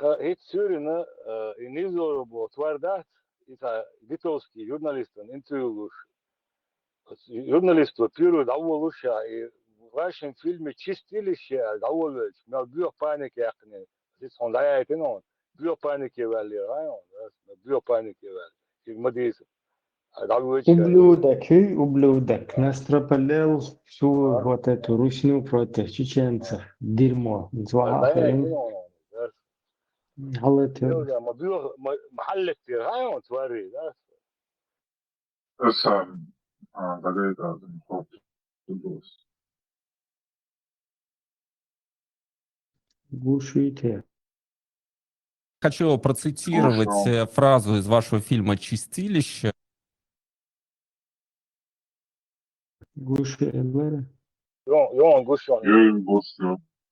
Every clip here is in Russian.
hiç sürünü inizor bu tvarda ita litovski jurnalistin intervjuš jurnalistu pirud avvoluša I vašem filmi čistiliše avvoluč na biopanik yakni siz sondaya etin on biopanik evvelli rayon biopanik evvel filmadis avvoluč Ублюдок, настропалил всю вот эту русню против чеченцев. Дерьмо. غلط. محل كتير هاي توري Сам Галеда Дубос. Глушите. Хочу процитировать фразу из вашего фильма «Чистилище».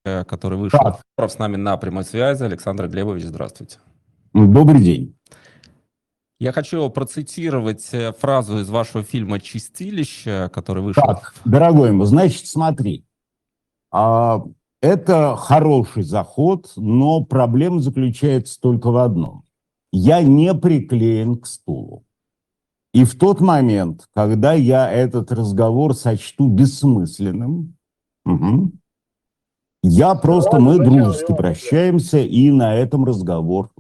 Который вышел с нами на прямой связи. Александр Глебович, здравствуйте. Добрый день. Я хочу процитировать фразу из вашего фильма «Чистилище», который вышел. Так, дорогой мой, значит, смотри. Это хороший заход, но проблема заключается только в одном. Я не приклеен к стулу. И в тот момент, когда я этот разговор сочту бессмысленным, мы дружески прощаемся, и на этом разговор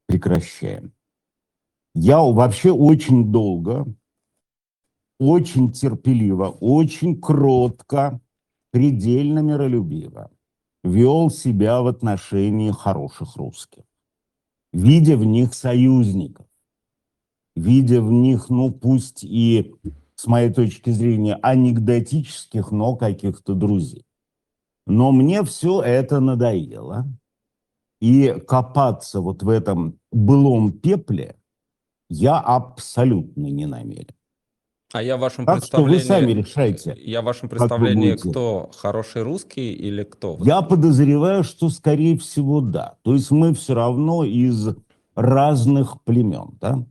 прекращаем. Я вообще очень долго, очень терпеливо, очень кротко, предельно миролюбиво вел себя в отношении хороших русских, видя в них союзников, видя в них, ну пусть и, с моей точки зрения, анекдотических, но каких-то друзей. Но мне все это надоело, и копаться вот в этом былом пепле я абсолютно не намерен. А я в вашем так представлении... что вы сами решайте. Я в вашем представлении, кто хороший русский или кто? Я подозреваю, что, скорее всего, да. То есть мы все равно из разных племен, да?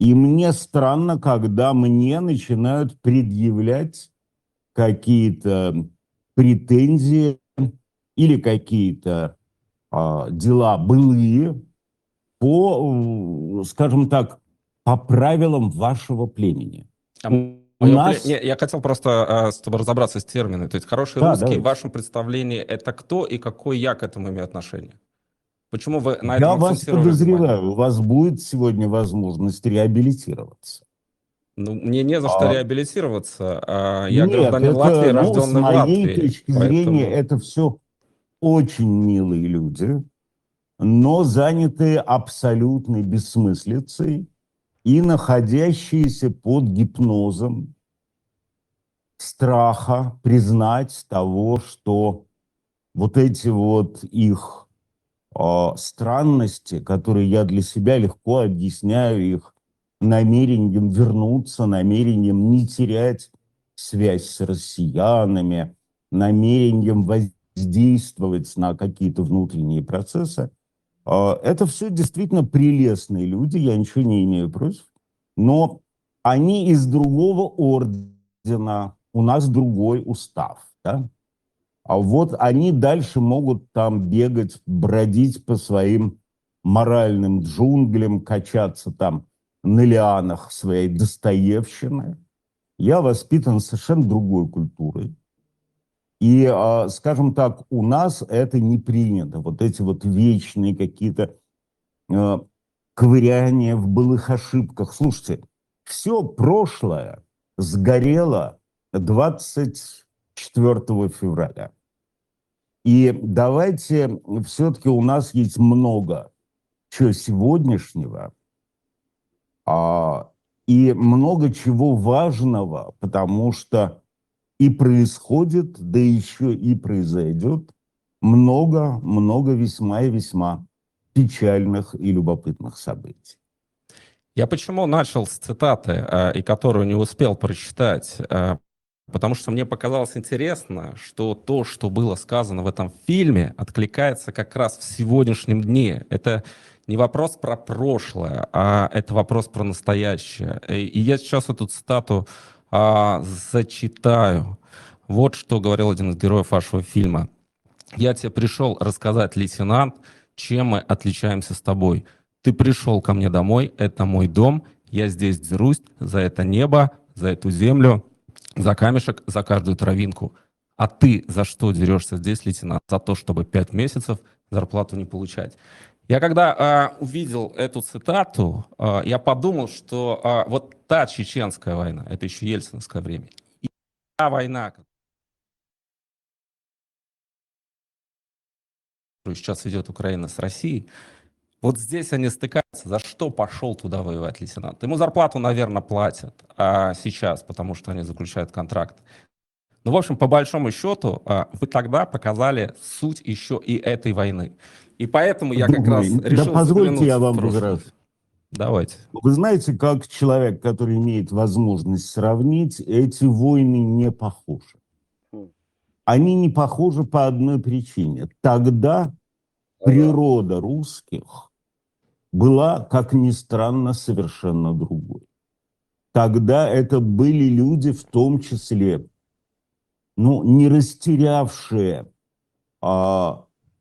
И мне странно, когда мне начинают предъявлять какие-то претензии или какие-то дела былые по, скажем так, по правилам вашего племени. Я хотел просто чтобы разобраться с терминами. То есть хороший русский давайте. В вашем представлении это кто и какой я к этому имею отношение? Почему вы на Я этом вас акцентировали подозреваю, внимание? у вас будет сегодня возможность реабилитироваться. Ну, мне не за что реабилитироваться. Я Нет, гражданин Латвии, рожденный с моей в Латвии. точки зрения, это все очень милые люди, но занятые абсолютной бессмыслицей и находящиеся под гипнозом страха признать того, что вот эти вот их странности, которые я для себя легко объясняю их намерением вернуться, намерением не терять связь с россиянами, намерением воздействовать на какие-то внутренние процессы. Это все действительно прелестные люди, я ничего не имею против, но они из другого ордена, у нас другой устав, да? А вот они дальше могут там бегать, бродить по своим моральным джунглям, качаться там на лианах своей достоевщины. Я воспитан совершенно другой культурой. И, скажем так, у нас это не принято. Вот эти вот вечные какие-то ковыряния в былых ошибках. Слушайте, все прошлое сгорело 24 февраля. И давайте, все-таки у нас есть много чего сегодняшнего, и много чего важного, потому что и происходит, да еще и произойдет много весьма и весьма печальных и любопытных событий. Я почему начал с цитаты, и которую не успел прочитать? Потому что мне показалось интересно, что то, что было сказано в этом фильме, откликается как раз в сегодняшнем дне. Это не вопрос про прошлое, а это вопрос про настоящее. И я сейчас эту цитату зачитаю. Вот что говорил один из героев вашего фильма. Я тебе пришел рассказать, лейтенант, чем мы отличаемся с тобой. Ты пришел ко мне домой, это мой дом, я здесь дерусь за это небо, за эту землю, за камешек, за каждую травинку. А ты за что дерешься здесь, лейтенант? За то, чтобы 5 месяцев зарплату не получать. Я когда увидел эту цитату, я подумал, что вот та чеченская война, это еще ельциновское время, и та война, которую сейчас ведет Украина с Россией, вот здесь они стыкаются. За что пошел туда воевать лейтенант? Ему зарплату, наверное, платят сейчас, потому что они заключают контракт. Ну, в общем, по большому счету, вы тогда показали суть еще и этой войны. И поэтому я как раз Да решил позвольте я заглянуть в вам прошлое. возражу. Давайте. Вы знаете, как человек, который имеет возможность сравнить, эти войны не похожи. Они не похожи по одной причине. Тогда природа русских была, как ни странно, совершенно другой. Тогда это были люди, в том числе, не растерявшие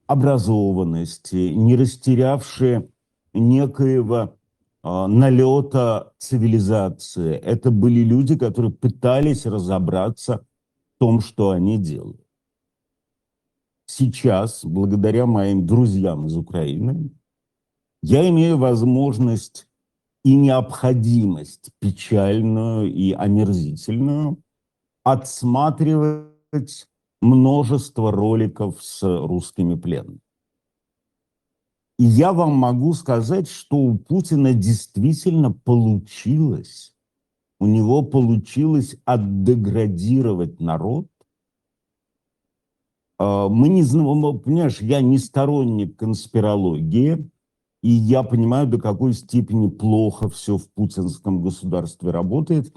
образованности, не растерявшие некоего налета цивилизации. Это были люди, которые пытались разобраться в том, что они делают. Сейчас, благодаря моим друзьям из Украины, я имею возможность и необходимость печальную и омерзительную отсматривать множество роликов с русскими пленными. И я вам могу сказать, что у Путина действительно получилось, у него получилось отдеградировать народ. Мы не знаем, понимаешь, я не сторонник конспирологии, и я понимаю, до какой степени плохо все в путинском государстве работает.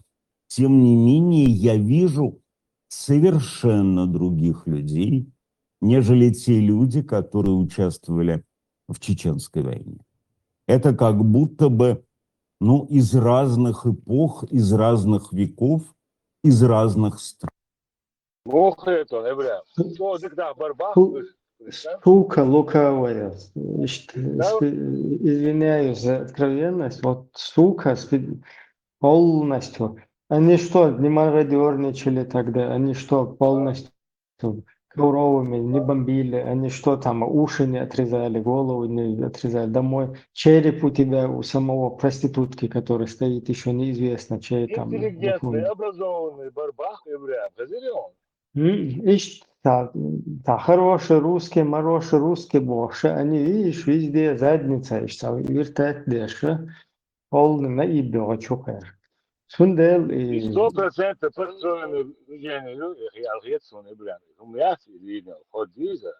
Тем не менее, я вижу совершенно других людей, нежели те люди, которые участвовали в Чеченской войне. Это как будто бы, из разных эпох, из разных веков, из разных стран. Сука лукавая. Извиняюсь за откровенность. Вот сука полностью. Они что, не мародерничали тогда? Они что, полностью коровами не бомбили? Они что там, уши не отрезали, голову не отрезали? Домой череп у тебя, у самого проститутки, который стоит, еще неизвестно, чей там. Интеллигентный, образованный, барбах, Газелион. Да, хороший русский, хороший русский больше. Они, видишь, везде задница, вертать дешево, полный наебёга чукаешь. Сундел И и... 100% построены у меня видел, ходиза.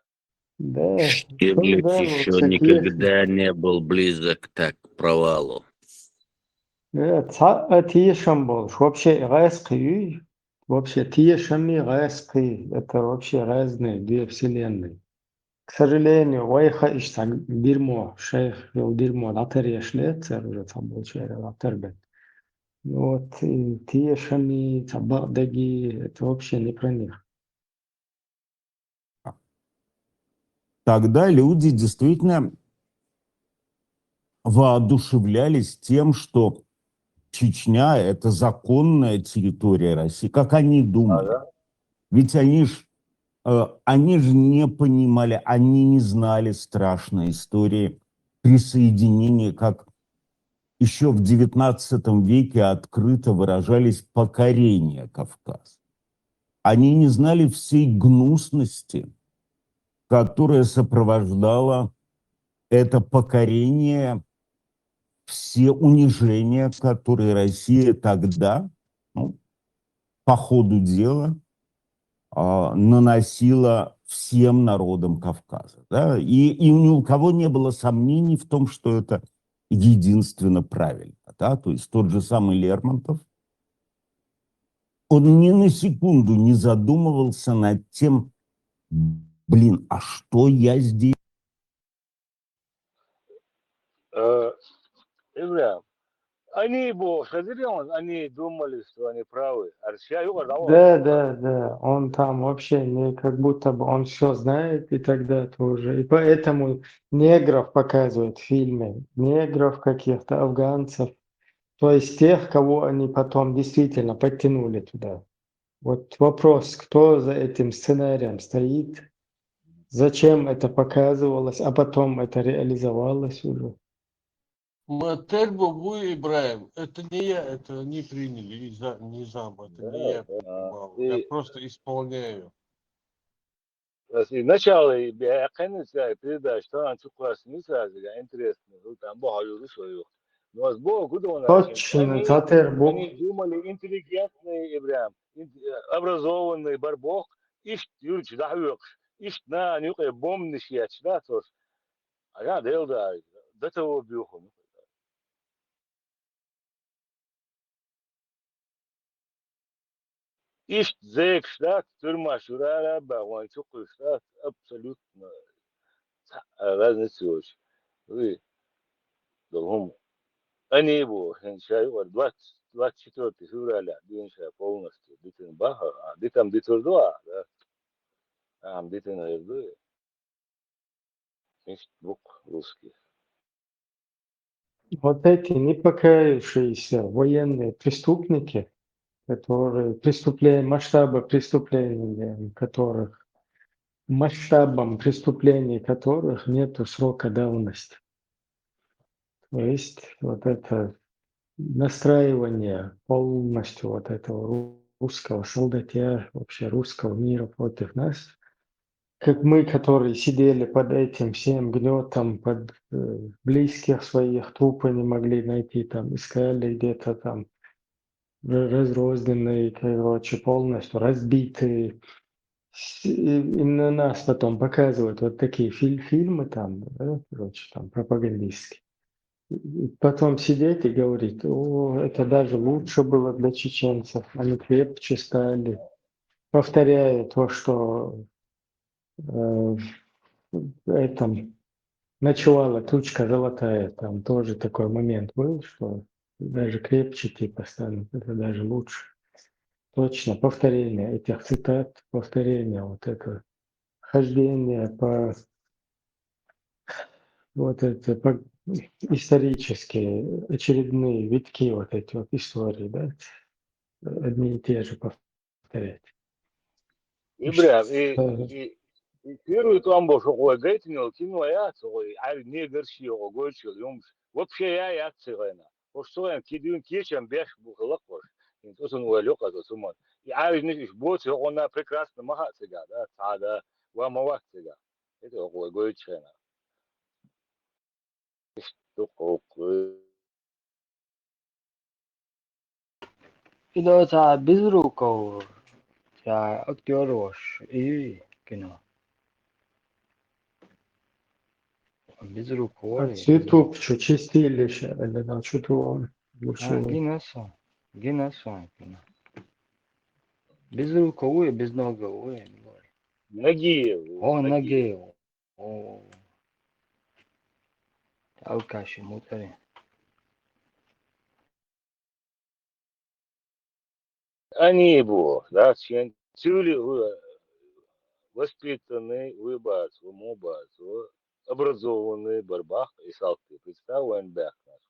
Да, Штирлиц сундел, еще вот такие. никогда не был близок так к провалу. Тиешам был. Вообще, райский, вообще, Тиешами райский. Это вообще разные две вселенные. К сожалению, Вайха иштаг дерьмо, шейх вел дерьмо, латер яшлет, уже там был человек, латер бет. Вот, и Тиешами, Бахдаги, это вообще не про них. Тогда люди действительно воодушевлялись тем, что Чечня – это законная территория России, как они думали. Ведь они же не понимали, они не знали страшной истории присоединения, как еще в XIX веке открыто выражались покорение Кавказа. Они не знали всей гнусности, которая сопровождала это покорение, все унижения, которые Россия тогда, по ходу дела, наносила всем народам Кавказа. Да? И ни у кого не было сомнений в том, что это единственно правильно. Да? То есть тот же самый Лермонтов, он ни на секунду не задумывался над тем, а что я здесь? Ивлям, Они шазирион, они думали, что они правы. А сейчас его Да, он там вообще не как будто бы он все знает и тогда тоже. И поэтому негров показывают в фильме, негров каких-то, афганцев, то есть тех, кого они потом действительно подтянули туда. Вот вопрос, кто за этим сценарием стоит, зачем это показывалось, а потом это реализовалось уже. Мотель Бабу Ибраим. Это не я, это они приняли, не зам, это не я принимал. Я И просто исполняю. начало и беяканится передача, что он классный сразу, интересно. Там богаю свою. Но с Богом куда он очень. Точно, Затербук. Они думали интеллигентный Ибраим, образованный барбох, ищ юрич дахук, ищ на нюке бомниш яч, да, тос. А я дел да, до того бюху. Ищ зек штат, тюрьма шурара, багван чуку штат, абсолютно разница очень. Вы, долгом. Они его, шай, вот 24 февраля, день шай полностью, дитин баха, а дитам дитурдуа, да, дитин айрду, есть двух русских. Вот эти непокаявшиеся военные преступники, которые масштабы преступления которых, масштабом преступлений которых нету срока давности. То есть вот это настраивание полностью вот этого русского солдатья, вообще русского мира против нас, как мы, которые сидели под этим всем гнетом, под близких своих, трупы не могли найти, там искали где-то там разрозненные, короче, полностью разбитые. И на нас потом показывают вот такие фильмы там, да, короче, там пропагандистские. И потом сидеть и говорить, о, это даже лучше было для чеченцев, они крепче стали. Повторяя то, что в этом ночевала тучка золотая, там тоже такой момент был, что даже крепче типа станут, это даже лучше. Точно, повторение этих цитат, повторение вот это хождение по вот это по исторические очередные витки вот эти вот истории, да, одни и те же повторять. Ибраим, Э, и первый там был, что ой, гейтинг, кино я, ой, а не горши, ой, горши, вообще я цыгана. Вот что я кидаю кичем беж бухлок, то он увелик, а то сумон. И а не больше он прекрасно махать себя, да, цада, вам махать себя. Это ой, горши, только إذا تا بزرگو تا اکتیاروش ای کنه А بزرگواره YouTube что чистилище, или да, что-то он лучше. гинаса کنه بزرگواره بزنگواره Нагиев, о Нагиев. наге о алкаши мутаре Они его, да, цюли воспитанный, выбац, умобац, образованный барбах и салты. Представляем бях наш.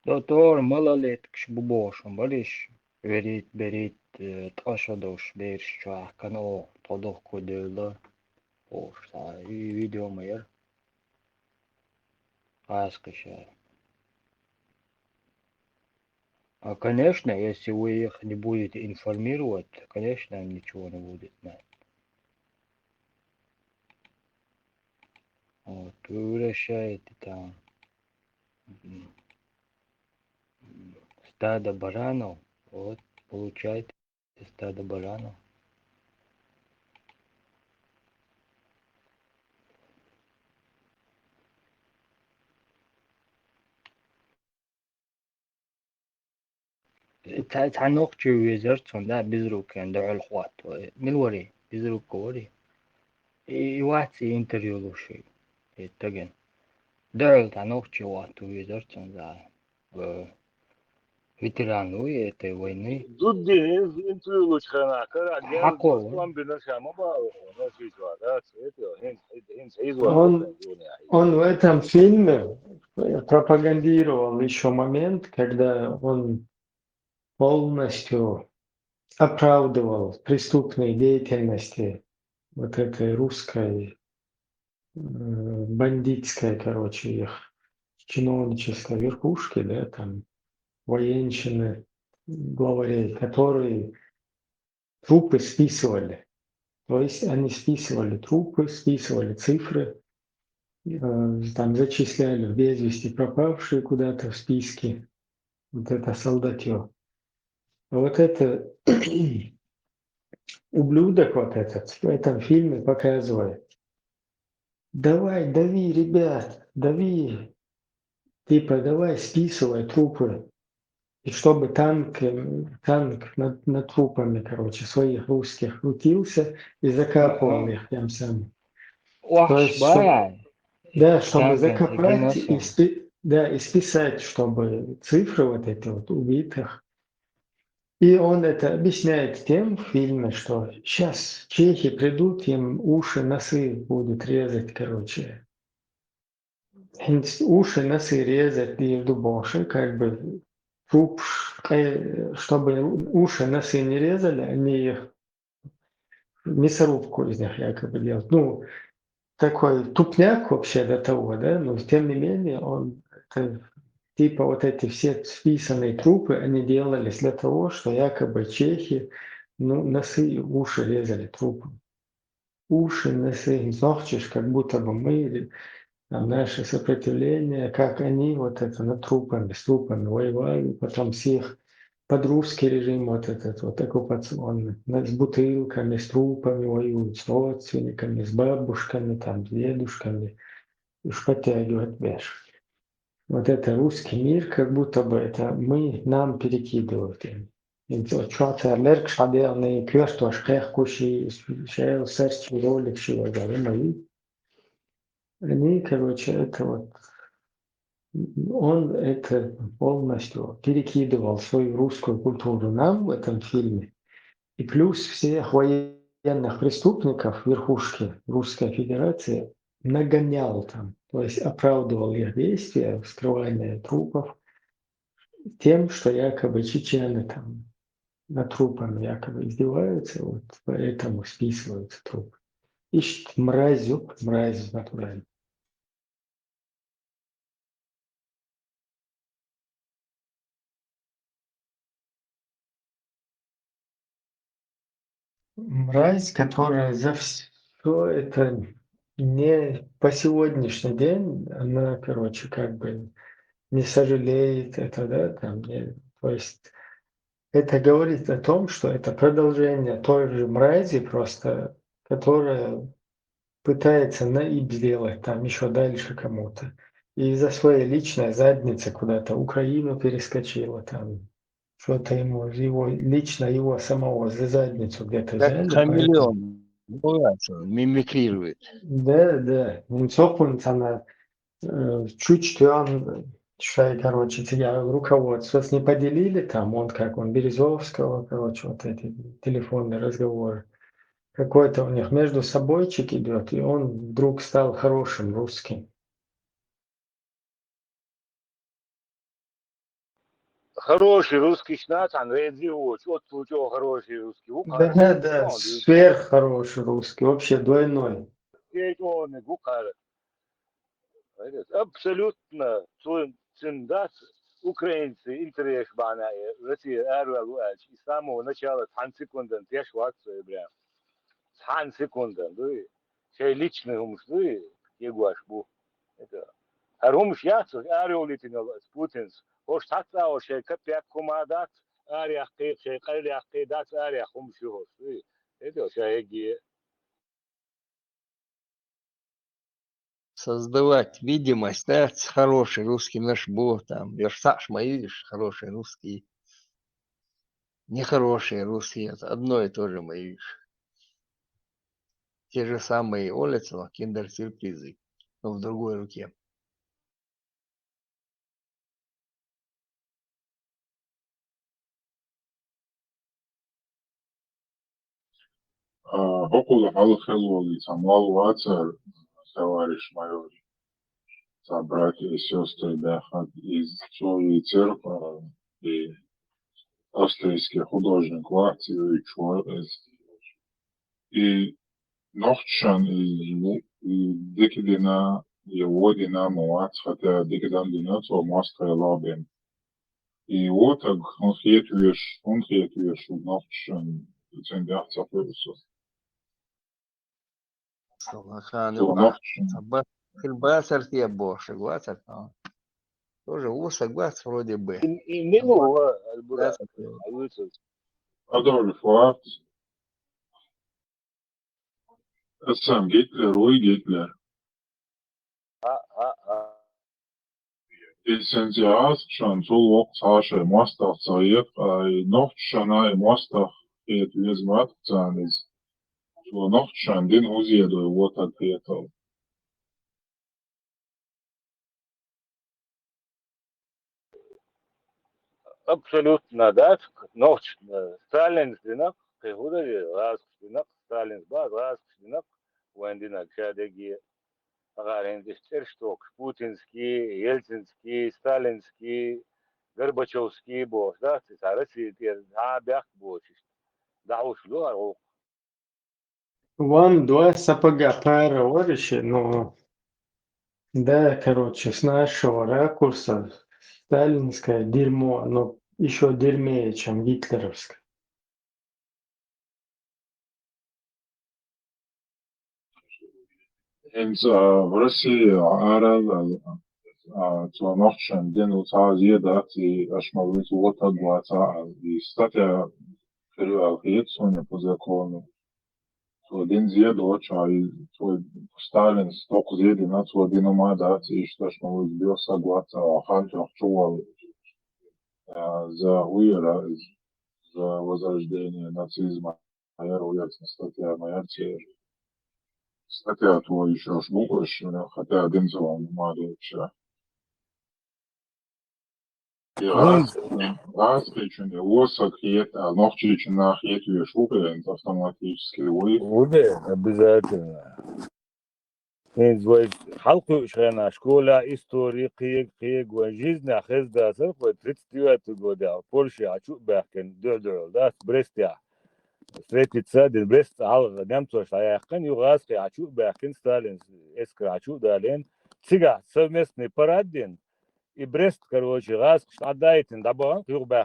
دكتور ملالت كش ببوشم بلش بريت تقشدوش بيرش شاح كانوا طدوه كوديلا وش تا فيديو مير аскаша. А, конечно, если вы их не будете информировать, конечно, ничего не будет знать. Вот, вы выращаете там стадо баранов, вот, получаете стадо баранов. تعنوق جو ويزرت صندوق بزرو كان دعو الخوات من وري بزرو كوري Iwatsi interview lushi. Again. There are no чего увидерцем за ветерану этой войны. ضد интервью لشخنا كرا جال حقه. أصلا بنشا ما بقى نشي شو هذا هين سعيد Он, он в этом фильме пропагандировал еще момент, когда он полностью оправдывал преступные деятельности вот этой русской бандитской, короче, их чиновничества верхушки, да, там военщины, главарей, которые трупы списывали. То есть они списывали трупы, списывали цифры, там зачисляли без вести пропавшие куда-то в списки. Вот это солдатье. А вот это ублюдок вот этот в этом фильме показывает. Давай, дави, ребят, дави. Типа, давай, списывай трупы. И чтобы танк над трупами, короче, своих русских крутился и закапывал их тем самым. То есть, чтобы закопать и списать, чтобы цифры вот эти вот убитых. И он это объясняет тем в фильме, что сейчас чехи придут, им уши, носы будут резать, короче. Уши, носы резать и дубоши, как бы труп, чтобы уши, носы не резали, они их мясорубку из них якобы делают. Ну, такой тупняк вообще до того, да, но тем не менее он типа вот эти все списанные трупы, они делались для того, что якобы чехи, ну, носы и уши резали трупы. Уши, носы, ногчишь, как будто бы мы, там, наше сопротивление, как они вот это над трупами, с трупами воевали, потом всех под русский режим вот этот вот оккупационный, с бутылками, с трупами воюют, с родственниками, с бабушками, там, с дедушками, уж подтягивать бешь. Вот это русский мир, как будто бы это нам перекидывают. Çoğaterler kışladığı kürst var, şkeh kuşi, şey, серчи, ролик, чего, да, мои. Они, короче, это вот, он это полностью перекидывал свою русскую культуру нам в этом фильме. И плюс всех военных преступников верхушки Русской Федерации нагонял там, то есть оправдывал их действия, вскрывание трупов, тем, что якобы чечены там над трупами якобы издеваются, вот поэтому списываются трупы. Ищет мразью натурально. Мразь, которая за все это не по сегодняшний день, она, короче, как бы не сожалеет это, да, там, то есть это говорит о том, что это продолжение той же мрази просто, которая пытается наиб сделать там еще дальше кому-то. И из-за своей личной задницы куда-то Украину перескочила там. Что-то ему, лично его самого за задницу где-то Как взяли. хамелеон. Мимикрирует. Да. Инцопунт она чуть он, короче, тебя руководство не поделили там, он Березовского, короче, вот эти телефонные разговоры. Какой-то у них между собойчик идет, и он вдруг стал хорошим русским. Хороший русский шнат, он рейдиоч, вот у него хороший русский. Да, сверххороший русский, вообще двойной. Он абсолютно цендат украинцы интерес баная, Россия эрвал и с самого начала 10 секунд, я шварцую, бля. 10 секунд, да, şey личный умш, да, егуаш бу. Это. Арумш яцу, ариолитинол, Путинс. Hoş hatta o şey kapyak kumadat, ariyah şey kaliyah kıydat, ariyah umşu hoş. Это şey gi. Создавать видимость, да, хороший русский наш бог, там, версаж мои, видишь, хороший русский, нехорошие русские, это одно и то же, мои, видишь. те же самые улицы, но киндер-сюрпризы, но в другой руке. около Халхелоли, Самуал Вацер, товарищ майор, братья и сестры Бяхат из своей церкви и австрийский художник Латвии и Нохчан и Дикидина его Динамо, хотя Дикидан Динато Москва Лабин. И вот так он хетвиш, Нохчан, Цендяхца Пырсу. Нохчан. Фильбасер те больше, глазер, тоже усак глаз вроде бы. И ну, Да, Адольф Лафт, сам Гитлер, Гитлер. Licențiat și în loc țașe moasta țăiet, ai nohtșana e moasta et vizmat țaniz. Și nohtșan din uziedu e vota pietal. абсолютно, да, ночь, Сталин, динак, кайгудари, раз, динак, Сталин, раз, динак, уэндинак, чадеги, агарендистер, шток, Путинский, Ельцинский, Сталинский, Горбачевский, бос, да, цесарasi, бях, босиш, да, уж, луар, Ван два сапога пара ориши, но да, короче, с нашего ракурса сталинское дерьмо, но еще дерьмее, чем гитлеровское. Hens в России арал то nohtšan din uzazieda и ашмалвит вота глаца и статья переалхиетсоня по закону. Один зjedo čaj, tvoj Stalin stok zjedi na tvoj dinomadac i što smo bio saglaca, a Hančah čuval za ujera, za возрождение нацизма. Jer ujacna statja majarce, statja tvoj еще šbukoš, хотя один zvan madovića. И распечен, и осак, ногчичен на хетве шубен автоматически выйдет. Буде, обязательно. حلقوا شغلنا شكولا истории قيق وجيزنا خز دا سرق وتريتستيوات تقودا بولشي عشو باكن دو دا بريستيا سريتي تصادل بريست على نمتوش على يقن يغاسقي عشو باكن ستالين اسكر عشو دالين تسيقا совместный парадин и Брест, короче, раз отдайте, добавим,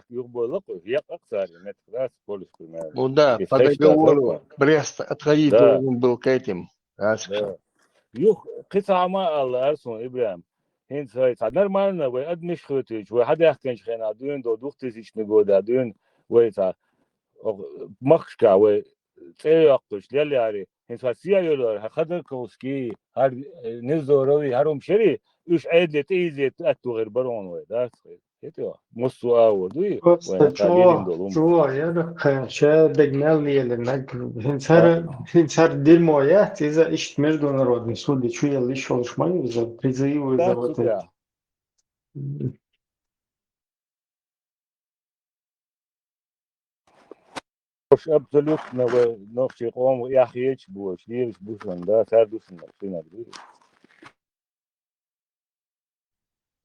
юрболок, я как царь, это раз полюс примерно. ну да, по договору Брест отходить должен был к этим. Юх, قطعة ما الله أرسل إبراهيم. هين سويت نورمالنا وقد مش خطيج وحد يحكي خنا دون دو دوختيش نجودا دون ويتا مخشكا و تياقش يلي عليه هين سويت سيايولار خدر كوسكي هر نزوروي هروم شري إيش عدل تيزي تأتو غير برون ويدا هتيا مصوا ودوي وين قابلين دولهم. شو يا رخ شا دجنالي اللي نك هنسار дерьмо إذا إيش международный суд شو يلي شو шмаю за призывы за вот это. Абсолютно ногти قوم يا أخي إيش بوش ليش بوشن ده سادوسن فينا بدي.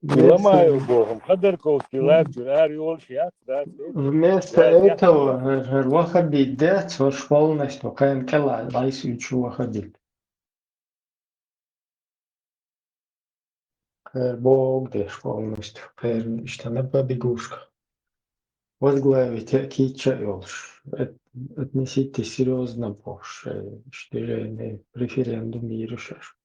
Ломаю богом. Ходорковский лайфчер, ариол шиат, да. Вместо этого выходить дать ваш полностью каин кела лайс учу выходить. Бог дешь полностью. Что на побегушках. Возглавить кича елш. Отнесите серьезно больше, что же референдум не решаешь.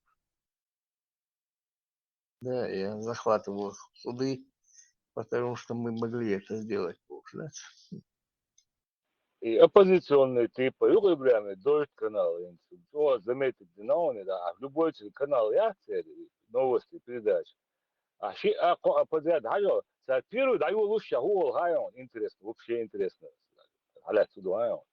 Да, я захватываю суды, потому что мы могли это сделать, да? И оппозиционные типы, юго время дождь канал, заметить динауны, да, в любой канал я новости, передачи. оппозиция, да, сатиру даю лучше, интересно, вообще интересно. على سوداء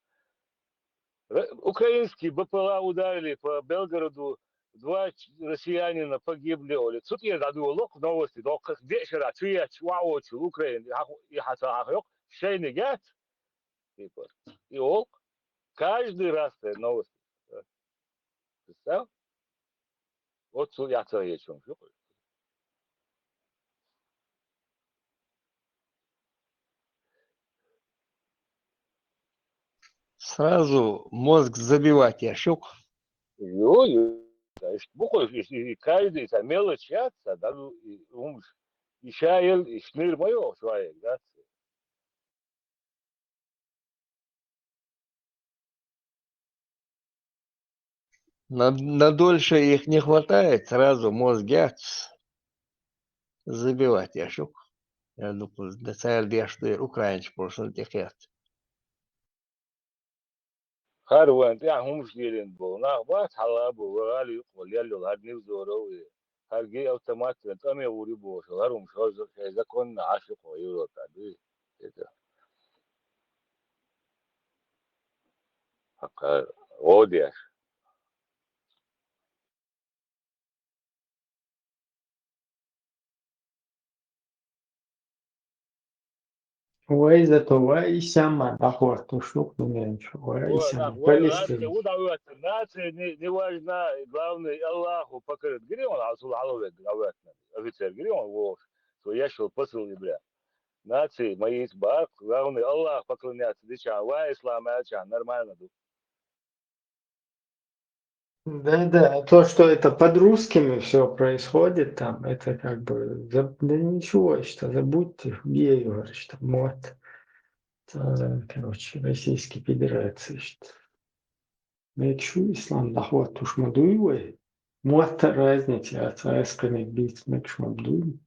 Украинские БПЛА ударили по Белгороду, 2 россиянина погибли. Тут я задул новости, только вечера, 3 чуваочи в Украине, и хатахок, шей не гет, типа, и каждый раз новости. Представь? Вот я тебе о чем. Сразу мозг забивать ящик. Бухой, и каждый мелочь, даже и шайл, и шныр мое, шайл, да. На дольше их не хватает, сразу мозг забивать ящик. Я думаю, да царь дешты украинч просто тихет. Харван, я хумш дилин был, на бат халабу, вали, колялю, ладни вздорови. Харги автомат, там я ури был, харум, что закон на аши кою, тады. Это, одеш. وإذا توائي سما دخوة تشوق منش وائي سما Нация, فلسطين удаваться, нация не важна, главное, Аллаху покорит. Говори он, Асул Аллаху, офицер, говори он, вот, что я шел посыл, бля. Нации, мои избак, главное, Аллах поклоняться, дича, ва, ислам, ача, нормально. Да, то, что это под русскими все происходит там, это как бы, да ничего, что забудьте, геи, говорит, что вот, короче, Российской Федерации, что мечу ислам доход уж мадуевой, вот разница от советской бить мечу мадуевой.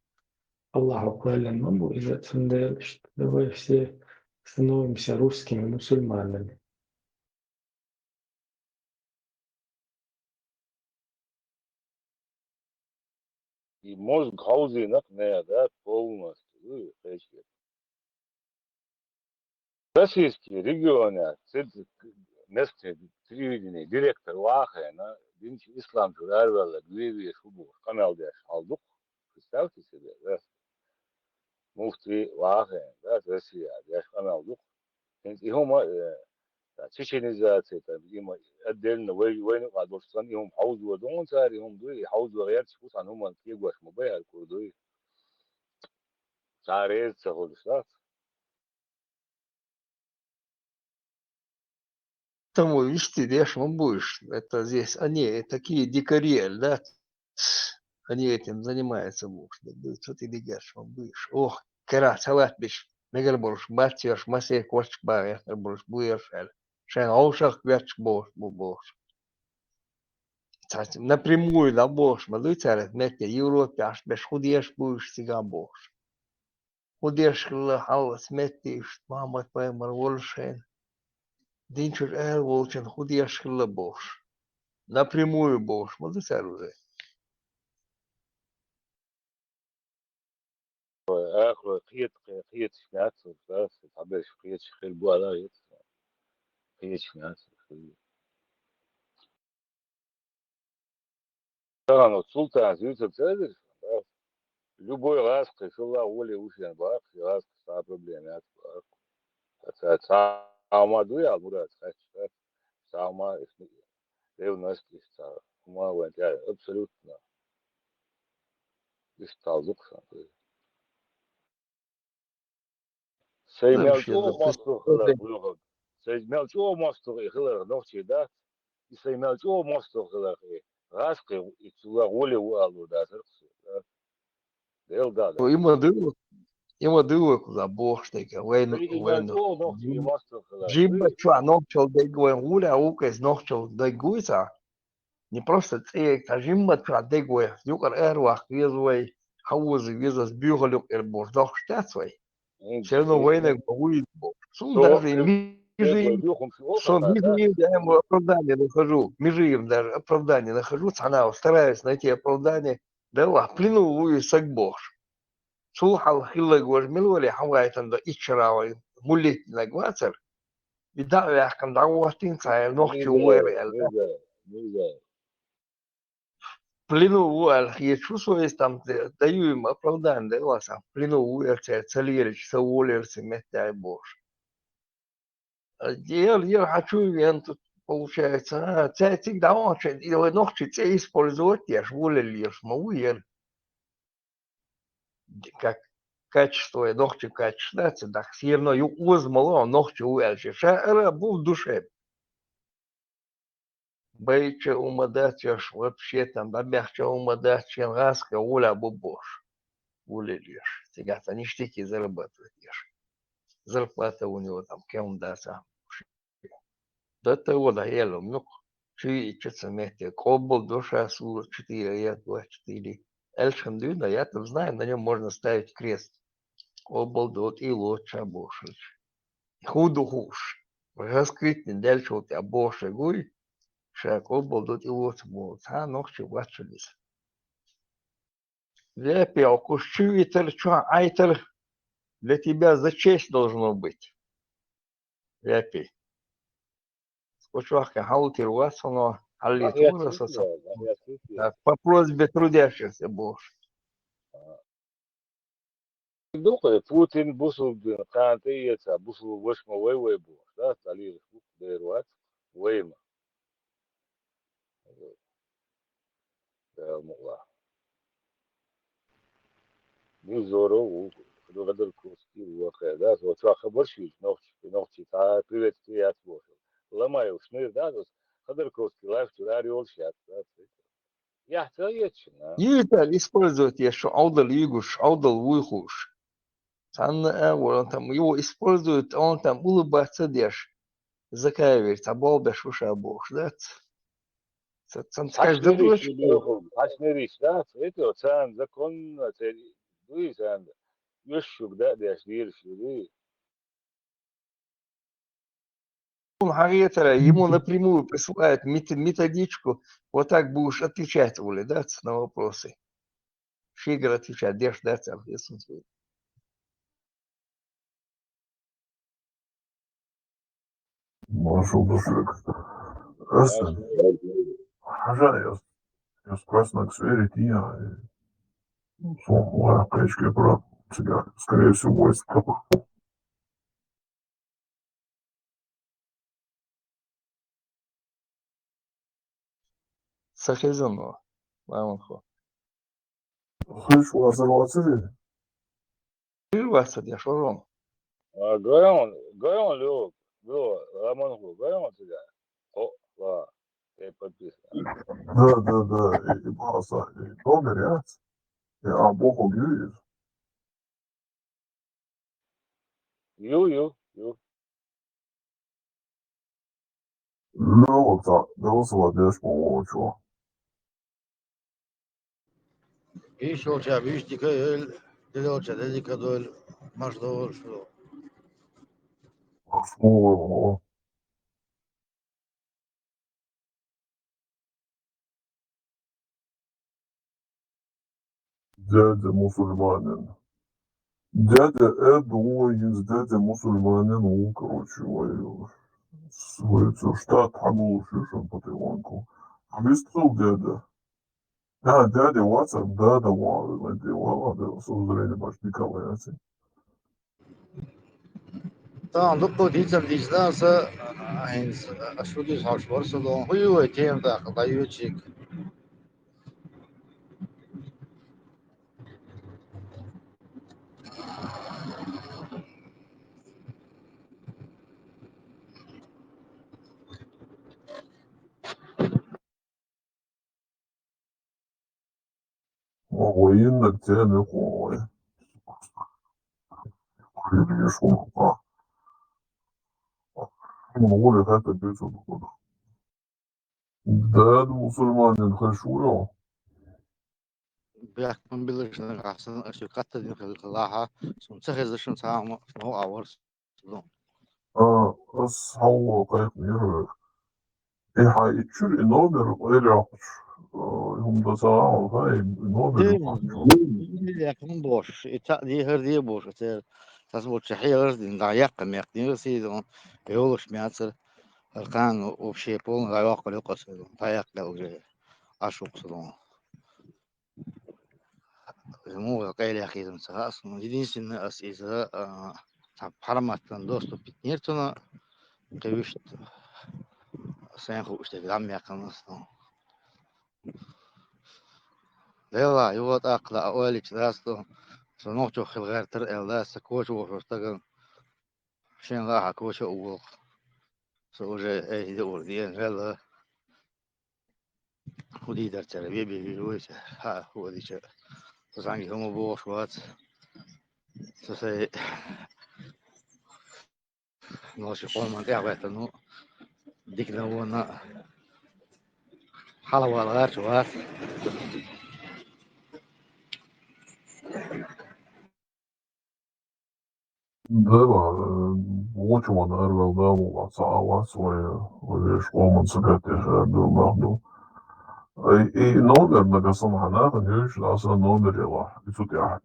Аллаху акбарлян маму, из этого что давай все становимся русскими мусульманами. И мозг хаузинок, не, да, полностью, российские регионы, местные телевидение, директор Вахена, ислам журналистов, Гвиви, Шубу, канал Деш, Алдук, представьте себе, да, муфти Вахен, да, Россия, Деш, канал Дук, и чеченизация, им отдельно войны, Адольстан, им хаузу дон царь, им дуи, хаузу гайр, чекусан, им кигуаш мобайл, курдуи, царез, цахолистат. Тому вести дешево будешь. Это здесь они такие дикари, да? Они этим занимаются будешь. Что ты дешево будешь? Ох, кера, салат биш. Мегал будешь, батьешь, массе коч баер, будешь, будешь. Шен аушах верч будешь. Напрямую да будешь. Мадуйцарет, метя, Европе, аж без худешь будешь, сега будешь. Худешь, халас, метишь, мама твоя марвольшен. Динчур волчен худешь, бош. Напрямую бош. Мадуйцар уже. آخر قيت شنات بس تعبير قيت خير بوالا قيت شنات طبعا السلطة زيوت بتقدر любой раз пришла Оля Ушин Бах, раз с проблемами от Саума дуя, Мурат, Саума ревности, Саума вантя, абсолютно исталдуксан. Сеймелчо мосту хылар буйгод. Сеймелчо мосту хылар нохчи да. И сеймелчо мосту хылар раскы и чула Оля уалу да сырксы. Дел да. Има дыло куда бог штека. Вейну. Сеймелчо нохчи и мосту хылар. Джимба чуа нохчел дегуэн уля укес нохчел дегуица. Не просто цеек, а жимба чуа дегуэн. Юкар эруах везуэй. Хаузы везас бюгалюк эрбор. Дох штяцвай. Все равно войнок будет бог. Сум даже межи им оправдание нахожу. Межи им даже оправдание нахожу. Цана стараюсь найти оправдание. Да ла, плену луи сагбош. Сулхал хилла гваж милуали хавай там да ичрава мулит на гвацер. بدأ يحكم دعوتين صاير نوختي وير ميزة Plinu uel hier chuso estam da ju ma pravdande vasa. Plinu uel celir sauler se mette бож. Я хочу венту получается. Всегда очень и ногти те использовать я ж лишь могу я как качество ногти качество так все равно ю узмало ногти уел же ша был в душе. Бейче умадачаш вообще там да мягче умадачен раска уля бубош. Улельешь. Сега они штики зарабатывают. Зарплата у него там кем даса. До того да ело. Ну, чуется мети. Кобол душа су 4, я 24. Эльшем дюда, я там знаю, на нем можно ставить крест. Кобол дот и лучше бошить. Худу хуш. Раскрыть дальше у тебя боше гуй. Ша кобол дот и лучше будет. А ногти вачились. Вепел, кушчуитер, чуа, айтер. Для тебя за честь должно быть. Вепи. Скучвахка хаутир васоно, аллитура соса. По просьбе трудящихся бож. دوخ بوتين بوسو كانتي بوسو وش ما وي بو لا تعليل بيروات ويما والله نيزورو غدر كوستي وخدات وتوا خبر شي نوختي تا بريفت يات بو لما يوشنير دادوس غدر كوستي لايف توراري اول شات يحتاج Юитер использует еще аудал югуш, аудал вуйхуш. Он там его использует, он там улыбаться дешь. Закаивает, а бол бешуша бож, да? Скажешь, да дурачка. Ашнериш, да, это цан закон, дуй цан, юшук, да, деш дирш, дуй. Он Харетера ему напрямую присылает методичку, вот так будешь отвечать, Оля, да, на вопросы. Фигер отвечать, дешь, да, соответственно. Marshall District. Listen, я спросил, сфере тия, моя печка брат, сега, скорее всего, войска. Сахизонова. Мамонхо. Слышь, у вас взорваться? Прерваться, я шорон. Гоyon, Лё, Рамон, Гоyon тебя. О, ла, я подписан. Да, и баса, и номер, я богу гюйс. Ю. Ну, вот, да, сводишь по очу. İş olacak, iş dikkat deli olacak, dikkat ol, maçta olsun. Школа, дядя мусульманин. Дядя Эдуинс, дядя мусульманин, он, короче, свой штат Ханул Шишин по Тайваньку. Объяснил дядя. Дядя WhatsApp, да, ладно, создание почти калаяси. Tamam, doktor diyeceğim diyeceğimse, şu diz hoş varsa da huyu eteyim de kadayı çık. Военных тяны хуй. Или шумка. Воля это бьется дохода. Да, мусульманин хочу. Bırakmam bilirsin, kalsın, şu katta din kılaha, son çekizişin sağımı, o avars. As hava kayıp yürü. Hayır, номер öyle هم sağ hay номер. Değil, yakın boş, diye boş, تصور شحية غرز إن ضيق ميقدين رسيدون يولش مياتر القان وبشي بول ضيق لقص ضيق لوجه أشوق صدون مو قيل يا أخي إذا مسخاص مجدين سن أسئلة حرمت دوستو بتنيرتنا قيوشت سينخو اشتغل يقن أصلا لا يوت أقلا أولك راستو سنوتو خل غير تر إلا سكوتو وشتغل شين راح كوتو أول سوجي أي دور دين هلا ودي در تربية بيجويت ها هو دي شيء تسانجي هم بوش وات تسي نوشي قوم من تعبت إنه ديك لونا حلا ولا غير شوات Очень нервил, да, у отца свои, видишь, он сидит, я думаю, и номер на косом ханах, не еще раз номер его, и тут я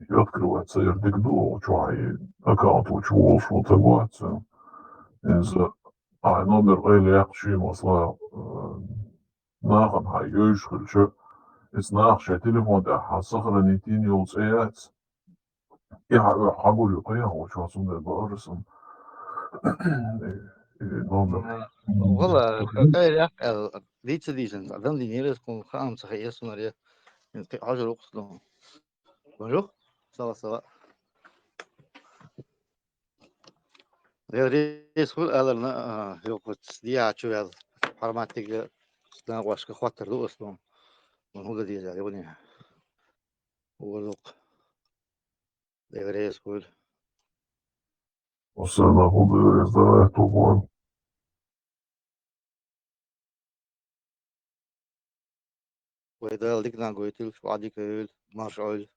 открывается, я дигду, что я аккаунт учу, что такое, из номер или я хочу масла, нахам хайюш, хочу, из нах, что телефон, да, хасахра нитин юлцеяц, я хагулю, я хочу асумда барсам. والله قيل يق ديت ديسن أظن دي نيرس كون خام صحيح سمرية ينتقي عشر وقت لهم بنشوف سوا ريس كل ألنا يوقف دي عشوا هذا حرماتك لا واشك خاطر له أصلا من هو دي يعني بني هو لوق ريس كل Osana bude izdavaja tu boju. وإذا لقنا قويتل شو عادي كيل ما شعول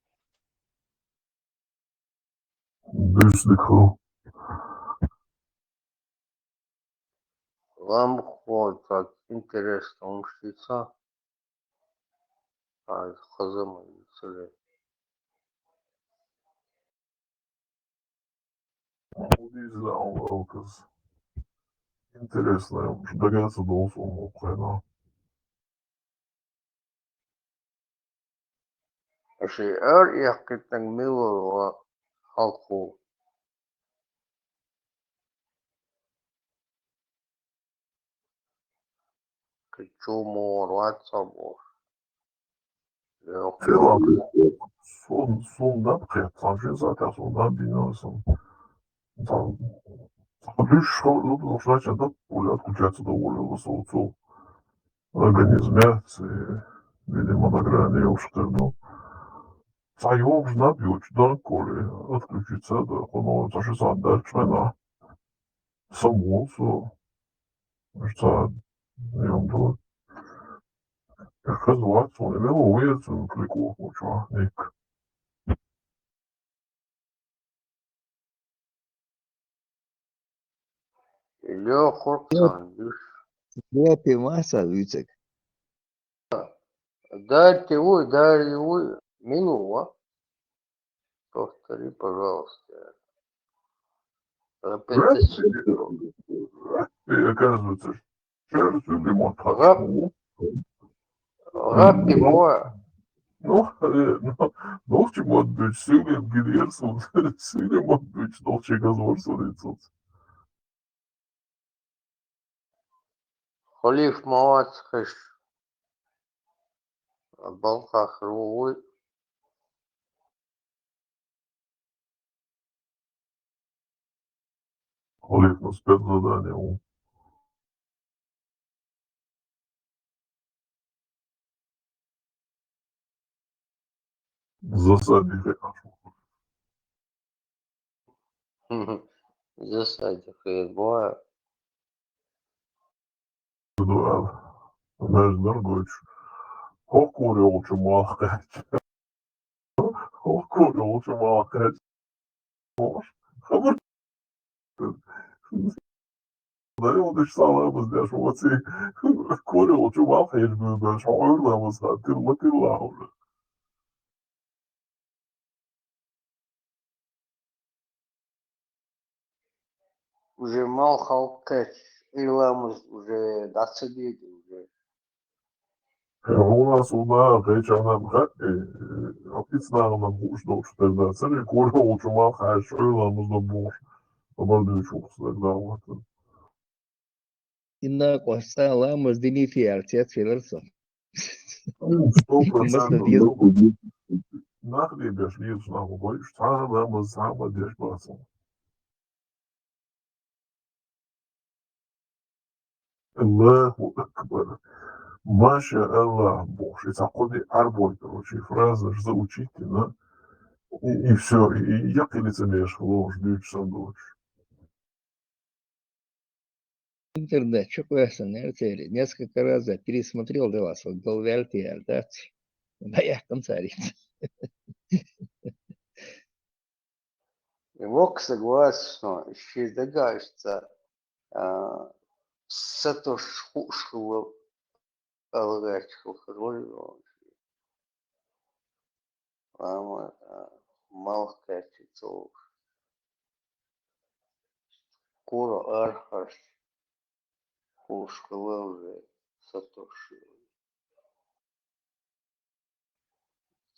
Büsnikho. Вам вот так интересно учиться, а хазам цели. Udizle al kız. Интересно, догадаться должен Украина. Шиар яқитан мило халқу. Кичумо ватсабо. Sondan kıyafetçi zaten sondan biniyorsun. Лишь что значит, да, пуля отключается довольно высоко. Организме, видимо, на грани обштерну. Сайом ж набьют, да, коли отключиться, да, воно за 60 дальше само, что я думаю, казалось, он имел уверен, клику, ничего, ник. Илё хорксан, душ. Я пимаса, Витек. Дайте вы, минула. Повтори, пожалуйста. Репетицию. И оказывается, шерсть лимон Рапи моя. Ну, в чему отбить, силы гидерсу, силы отбить, долче газорсу лицо. Холиф мавац хэш. Балхах руй. Холив на спецзадание. Засадили. Засади хэдбоя. Дуэл. Знаешь, дорогой, хокури лучше махать. Хокури лучше махать. Хабар. Дарил дış sağlamız diye şu vatı kore lучше mахать, böyle şu oylamız da tırla. уже мал халкач, иламыз уже дацедиди уже. У нас вечером официально можно тогда цели курва учума хашула можно больше. Побольше тогда вот. إن قصة لا مزدني في أرتيات في الأرض. 100% نقدي باش ليش نعمل باش تعمل بس تعمل ديش بس. الله أكبر. ما شاء الله, боже, это ходы арбой, короче, фраза ж заучите, да? И все, и як ты лицемеришь, ложь, дичь, дочь. Интернет, что классно, наверное, несколько раз я пересмотрел для вас, вот был вертия, да? Да я концарит. Вок согласен, еще догадывается, сатош хушил, алгачку хоролю, мама, малкачицу, кура архаш, хушил уже, сатош.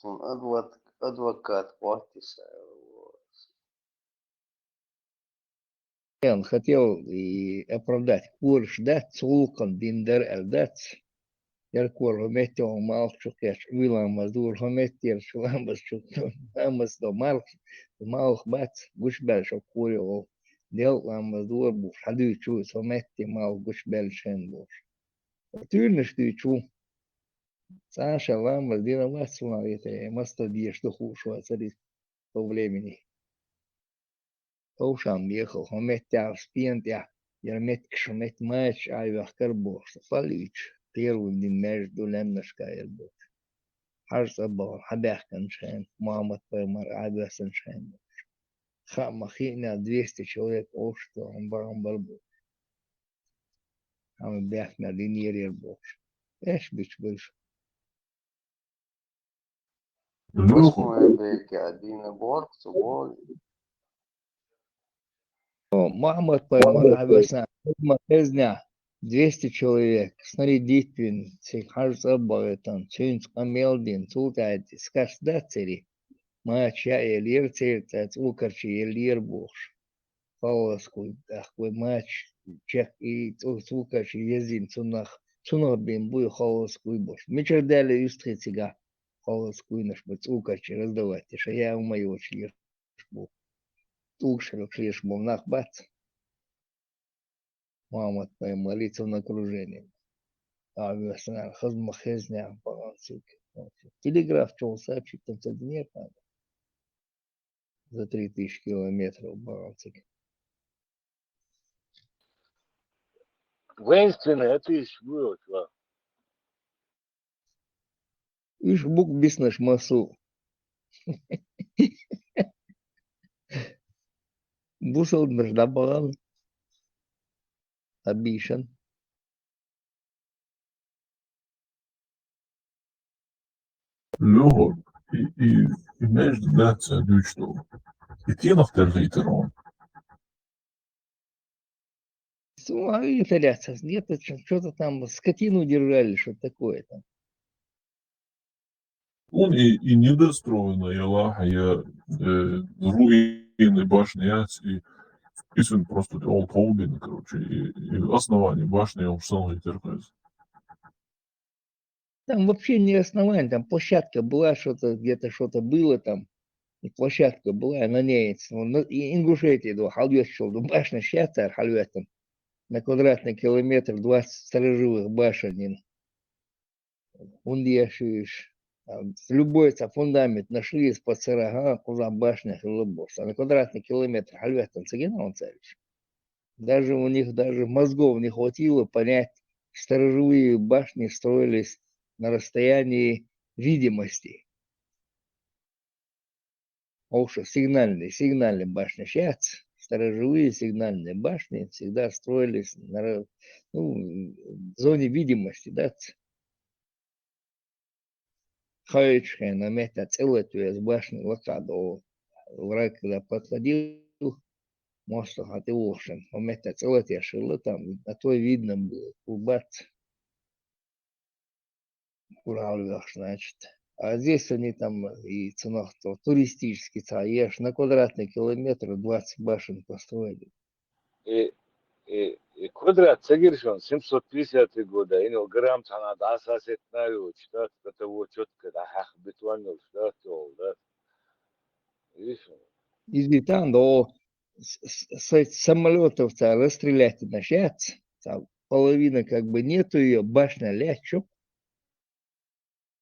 Он адвокат Ватиса. Он хотел и оправдать курш, да, цулкан биндер элдат. Яркор хометил малчук, я вилам мазур хометил, шулам басчук, амас до малх бац, гушбел шокурил, дел ламазур буш, хаду чу, хометти мал гушбел шен буш. Тюрнеш ты чу, Саша ламаз, дина вас смотрите, маста бьешь, что хушу, царит по времени. Ocean viejo, hometja spientja, jer met match ajvah karboš, falič, первым din между лемнашка ербот. Харса бол, хабяхкан шен, Мухаммад Паймар, айвасан шен. Махина 200 человек, что он барбот. А мы бяхна динер ербот. Эш бич больше. Восьмой беке, один аборт, субой. Мухаммад Паймар, айвасан, махезня. 200 человек, снарядитель, харса бойтан, чунц камелдин, цултайти, скаш дацери, мача элир цельтайт, укарчи элир буш. Фаласку, ахвы мач, чек и цулкарчи езин цунах, цунах бин буй фаласку буш. Мичер дали юстрицега, фаласку наш бут укарчи раздавать, иша я умою члир бу. Укшерок шлиш бу нах бац. Мухаммад Паймар лица на окружение. Авиасна, хазмахезня, балансик. Телеграф чел сообщить, там нет надо. За 3000 километров балансик. Воинственный, это и было, чувак. Ишь бук биснеш масу. Бусал межда балан. Обишен. Lord, i между даться дючно. И те на второй. Суави итальянцев. Где-то что-то там, скотину держали, что такое там. Он и недостроенная лахая руины башни, и писан просто он полбин, короче, и основание башни он сам терпит. Там вообще не основание, там площадка была, что-то где-то что-то было там. И площадка была, на ней, Ингушетия, халвет шел, башня счастья, халветом. На квадратный километр 20 сторожевых башен. Ундешишь. Любой фундамент нашли из-под сырога, куда башня хлебос. А на квадратный километр халветом он царишь. Даже у них даже мозгов не хватило понять, сторожевые башни строились на расстоянии видимости. Ошо, сигнальные башни. Сейчас сторожевые сигнальные башни всегда строились на зоне видимости, да. Хаечка на метод целую с башни локаду. Враг, когда подходил, Может, а ты ушен. Момент целый я шил там, а то видно было. Убат, куравлях, значит. А здесь они там и цена туристический ешь на квадратный километр 20 башен построили. И квадрат сагиршон 750 года, и ну грамм цана да асасет навю, что это вот четко да хах бетонно, что то, да. Видишь? Из там до самолетов-то расстрелять начать, там половина как бы нету ее, башня лячу.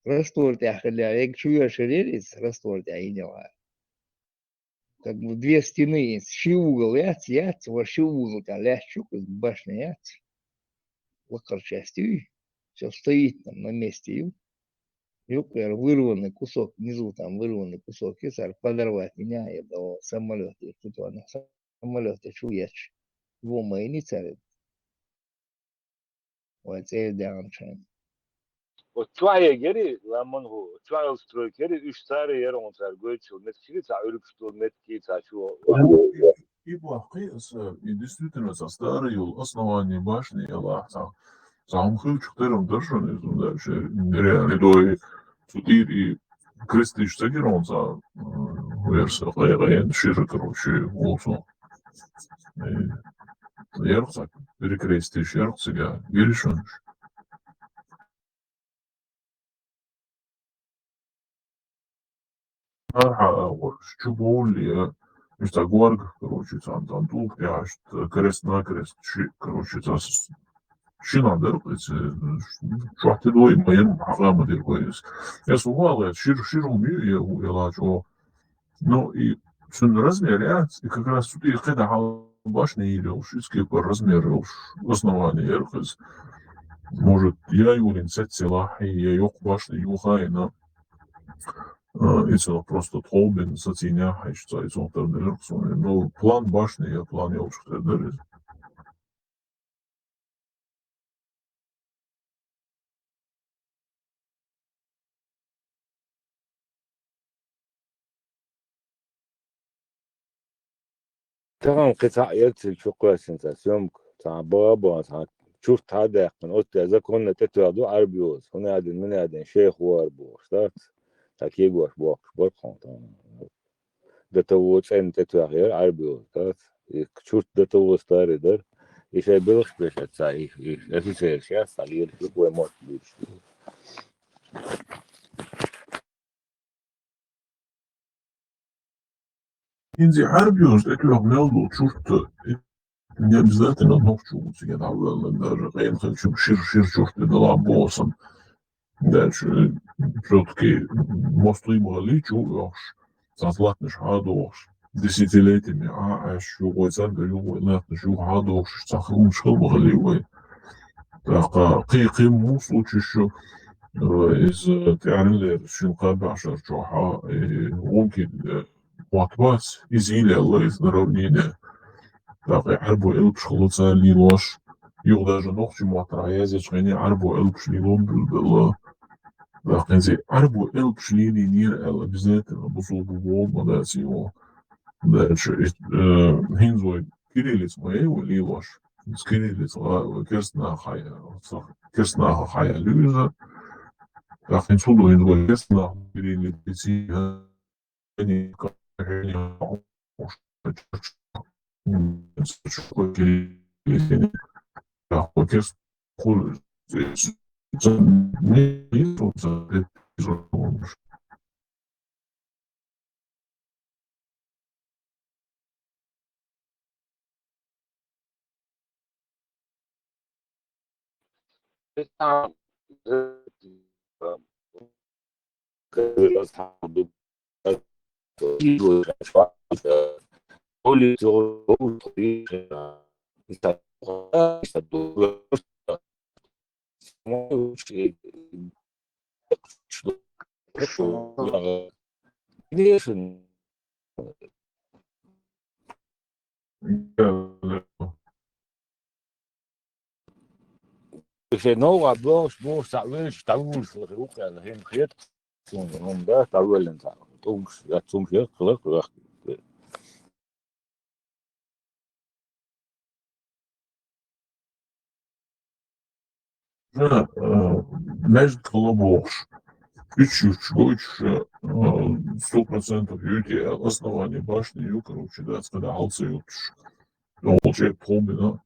Раствор тяхля, я чую шерелись, раствор тяхиняла. Как бы две стены есть, щи угол яц, вообще угол лячу, башня яц. Локар частью, все стоит там на месте. Юпер, вырванный кусок, внизу там вырванный кусок, и царь подорвать меня, и до самолета, и тут он на самолете чуешь. Его мои не царят. Вот это дауншайн. Вот твоя гери, ламон го, твоя строй гери, üç tane yer on tar, göçü, metkili ta ölüp şu metki ta şu. И плохие, и действительно со старой основания башни Аллаха. Сам хылчуктером дашон из дальше реально до судир и крестиш сагирон за верса гайгайн шире короче олсо. Ярцак перекрестиш ярцага геришон. Чуболи, что горг, короче, там тут я крест на крест, короче, شنو درقت شحت دوي ما ينم حقامة دير كويس يا سوالة شيرو مية يلاجو но и размер, и как раз тут и когда башня или уж по размеру уж основание эрхыз. Может, я юлин сетсила, и я yok башня юхайна. Это просто толбин сатиня, и что это он там дерхсон. Но план башни, я план я уж дерез. Tamam قطع يرتل شو كويس انت سيوم تاع بابا تاع شوف هذا من قلت اذا كنا تتوادو عربيوز هنا هذا من هذا شيخ واربو شتات تاكي غوش بوك برخون ده تووش ان تتوغير عربيوز تات شوف ده تووش تاري در ايش اي بلخ بيش اتساعي ايش افي سير شيء صالير شوف وين موت بيش Инзи عربيوز تكلم نالو شوفت не обязательно ногчу себе навел даже я хочу шир шурт дала босом дальше все-таки мосту ему лечу затлатнеш хадош десятилетиями шу гойцан галю латнеш шу хадош сахрум шхыл бгалиуй так قي مو случай شو из تعرف شو قابع عشر جوحة ممكن واتباس يزيل الله يزنرونينا باقي عربو إلبش خلطة ليلوش يو даже نوخش معترعيازي شغيني عربو إلبش ليلون بالله باقي زي عربو إلبش ليلي نير ألا بزنات بصول ببول مداسي و داش هينزوي كيريليس ماي وليلوش كيريليس كرسنا خايا لوزة باقي نسولو هينزوي كرسنا كيريليس يعني كاهيني Qualquer coisa. No, ablos, bos, sabes, taus, ruka, hin, het, zo'n daar, tawel en zo. Soms, ja, soms, ja, gelukkig. Между колобош. Чуть-чуть, 100% юти, основание башни, короче, да, когда алцы ютш. Ну, человек полбина.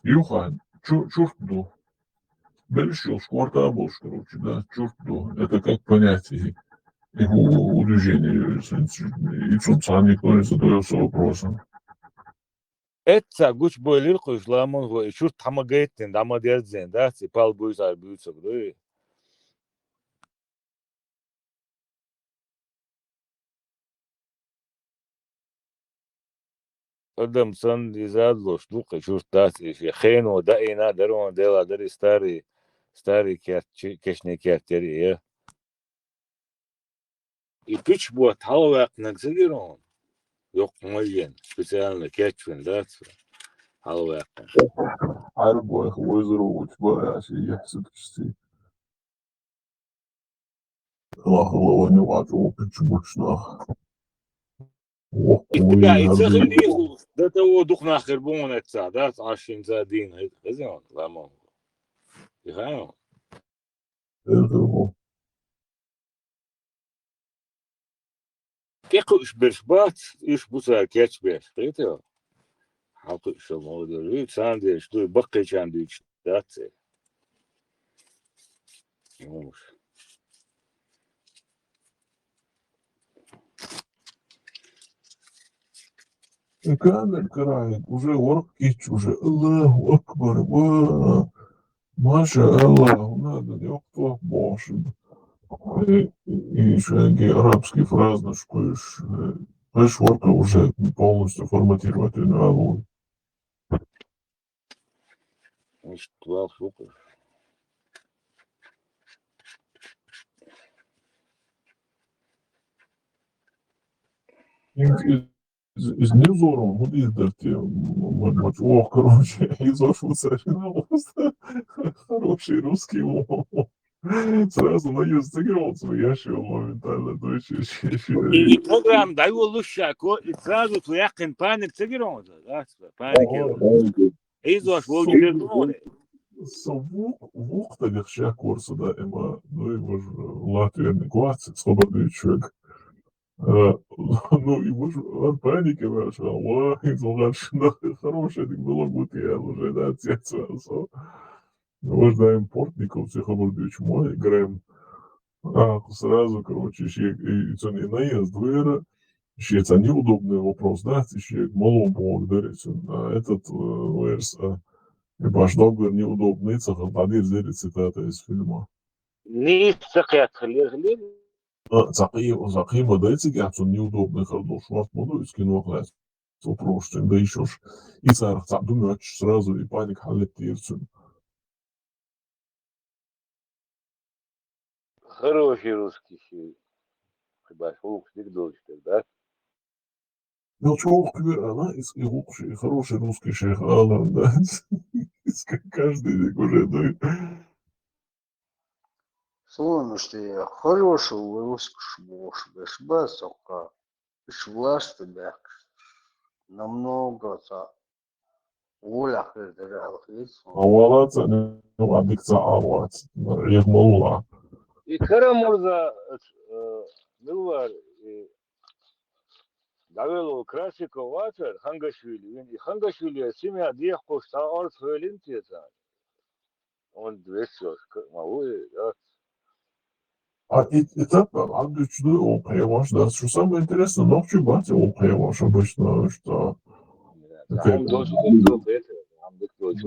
Юхан, чуртду. Большой шкварта больше, короче, да, чуртду. Это как понятие его движения. И тут сам никто не задается вопросом. Это гуч бойлер кушламон го чур тамагайтен дамадердзен, да, ципал буйзар буйцок, да. Адам сан дизадло штука чур тати, хено да ина дарон дела дари старый кешне кертери, я. И пич бу талвак нагзирон. Yok моен, специально кетчвин, да, талвак. عارف ويزرو وتبقى شيء يحسب شيء الله وين وعدو بتشبوشنا Ja, وقوي ik zeg هذا in ieder geval dat we toch naar Gerbon het staat. Dat als je in Zadien heeft gezien, laat maar. Je gaat. Kijk, is bespaard, is boesa catchback, weet je wel. Had ik zo mooi de ruit aan de stoel bakketje aan de stad. Jongens. كامل كراهي уже ورقيت уже الله أكبر ما شاء الله надо يقطع бошим и еще арабский фраз нашкуешь ворка уже полностью форматировать надо. Значит, 12 фокус. Из Невзорова, вот издавте, короче, из Ошуца, хороший русский ум. Сразу на юз сыграл свой ящик моментально, дочь. И программ даю лущако, и сразу твоя паник сыграл, да, паник. И зош волгидердоне. Вух тогда ща курса, да, эма, ну, его же Латвия не 20, свободный человек. Ну, его же от паники вышел, ой, золотшина, хорошая, так было бы я уже, да, отец сразу. Уважаем портников, психологович мой, играем, сразу, короче, еще и не наезд двера, еще это неудобный вопрос, да, еще к малому благодарить, а этот верс, баш добр неудобный, цехал, поdir зери цитата из фильма. Не сакят хлеб. Зақима дайте гапсон неудобный хардол шварт моду из кино класс. Сопроштен, да еще ж и царх цабду мяч сразу и паник халет тирцун. Хороший русский фильм. Хиба фокусник дочка, да? Ну, чего она из и хороший русский шейх Алан, да? Каждый уже, да. Слушай, хорошего русского шбасока, швлашты бяк, намного Оля хырдырал Авалат, ну, аддикция авалат. Я молла. И Карамурза, ну, var, Davelo Krasiko Water, Hangashvili, Hangashvili, Simia Diako, Star Höhlintieta. Und Westlos, Maui, ja. Это обычно определяешь, да, что самое интересное, ночью батя определяешь обычно, что... Там дочь кто это, там дочь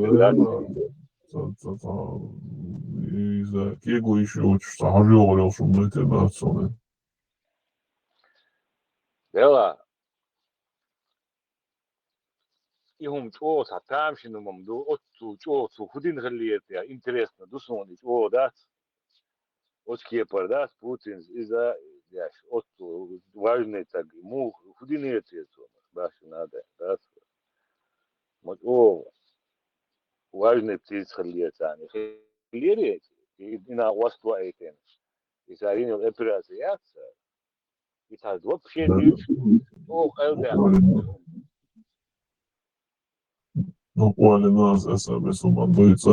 И за Кегу еще очень что говорил, что мы это нацоны. Дела. Ihum čo sa tam шинумам до отцу čo su худин галиетя интересно дусони о да отские парда Путин из-за яш отцу важный так му худин это баш надо да вот о важный птиц галиетя не галиетя и на восту айтен и заринил операция и так вообще не о элда Nu, oli nas esam man līdz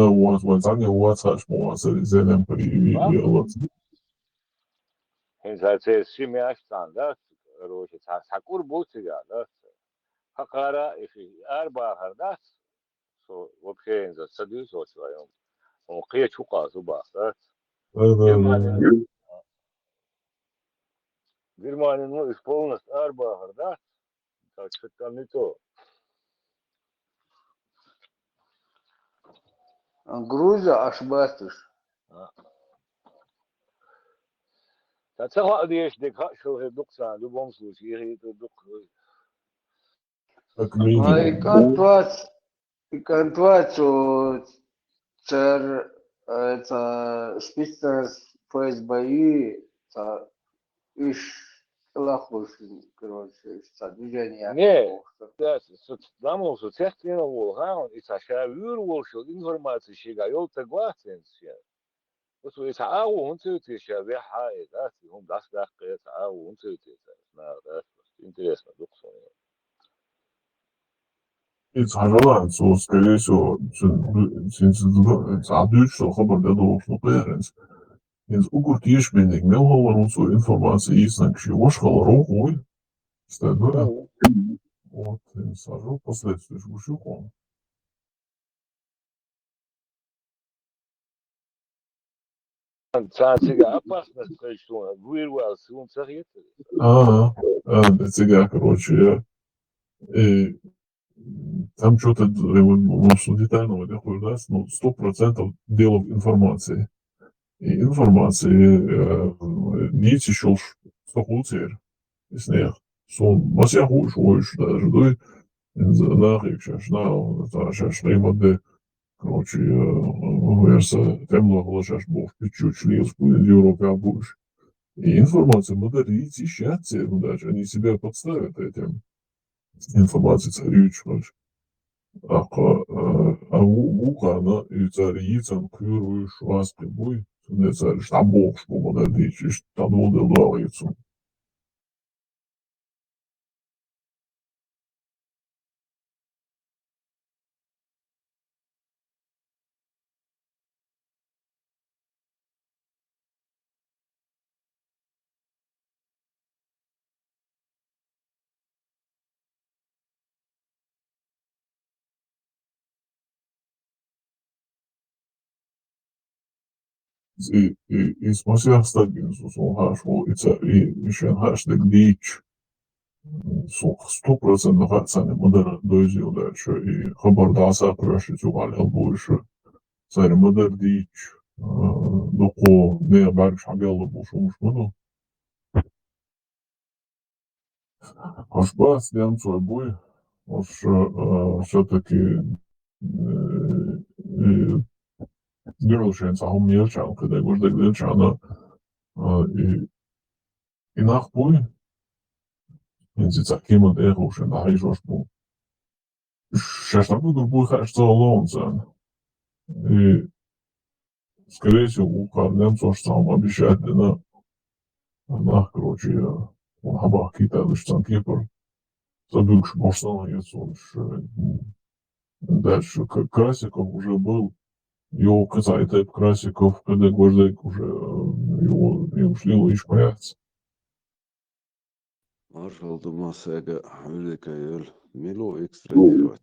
vai caņa vecāks mūs arī zeļiem par īvielots. Инзаце Симяштан, да, короче, Сакур Буцига, да, Хакара, и Арбахар, да, вообще инза садюс вот своем. Он кия чука зуба, да. Германия, ну, исполнилась Арбахар, да, так что там не то. Грузия ошибаешься. Dat zeg maar, die is dik hard zo heel dok zijn, de bomsloes, hier heet het dok. И контуацию это специалист ФСБ иш лахушин, короче, движение. Не, да, дамо со цехтина волга, и саша вюр що інформація ще йол тагватен ще. Ось ви تعاون انتو شبه حای ده هم دست دقیقه تعاون انتو نه ده интересно доксон. И царалан, so, скорее всего, задают, что хабар дадут, что пэрэнс. Из угур тишменник, мелховар, он свою информацию изнак, чего шхал рогой. Стадуя. Вот, сажу последствия шгушуком. Цанцига опасность, что вырвал сон царета. Цыга, короче, там что-то, может, детального не даст, но 100% дело в информации. И информации есть еще что хуже, если сон, was ja goed is, даже doe nachricht, сейчас ремонт, короче, верса темно глашаш бог, чуть шлевскую Европе будешь. И информация модерить ищет, даже они себя подставят этим. Информация царючка. А вулкана и царицам кюруешь вас прибой, не царь штабов, что модерить, и там удалается. И смысл стабильности, он хорошо, и еще хэштег дичь. 100% хацаны модер дойзил дальше, и хабардаса крашить угали больше. Царь модер дичь, доко не барш агелла больше мушману. Ашбас, дям свой бой, аж все-таки Герошен сам мирчан, когда его ждали мирчана, и нахуй, инзи цакима дехушен, да хайшош бу. Шаштабу дурбу хайшца лонзан. И, скорее всего, у кардем сош сам обещает, короче, он хабах кита, лишь сам кипр. Забывший бошсан, дальше Красиков уже был. Его казайте Красиков, когда Гвоздек уже его не ушли, лишь появится. Маршал Думасега, великая Юль, Милу экстрадировать.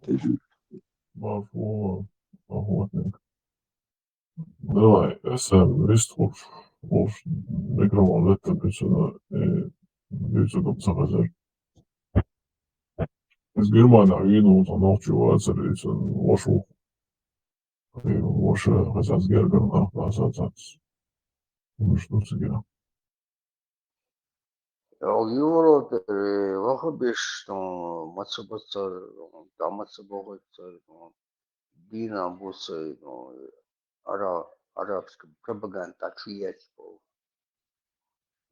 Охотник. Давай, СМ, Вестфуш, микрофон, это причина, дивиться заказать. Из Германии вину, там, ночью, оцелиться, вашу. Ваша хозяйская герберна, ассоциация. Ну что тебе? Европе вахабиш, что мацабацар, там мацабогацар, дина бусы, арабская пропаганда, чуять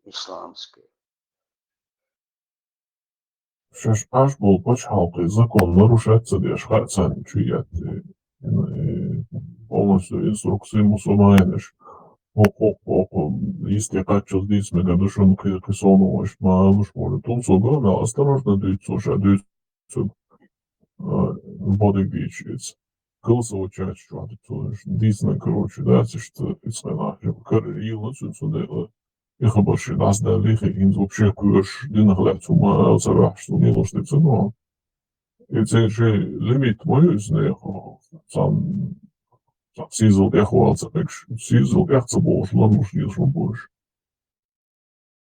исламская. Сейчас аж был почалкой закон нарушается, где шхацан чуять. Полностью инструкции мусульманиш. Если качал здесь мегадушон кисону, ма уж может он собрал, осторожно дают, слушай, дают бодибичец. Кылсо часть, что это действительно, короче, да, это что это карьерно, что ich habe schon das da liggen in het opzicht dingen gelegd om als er was toen heel stuk te doen. Het is een limit mooi is nee van dat zie zo echt wel als ik zie zo echt zo boos lang moest je zo boos.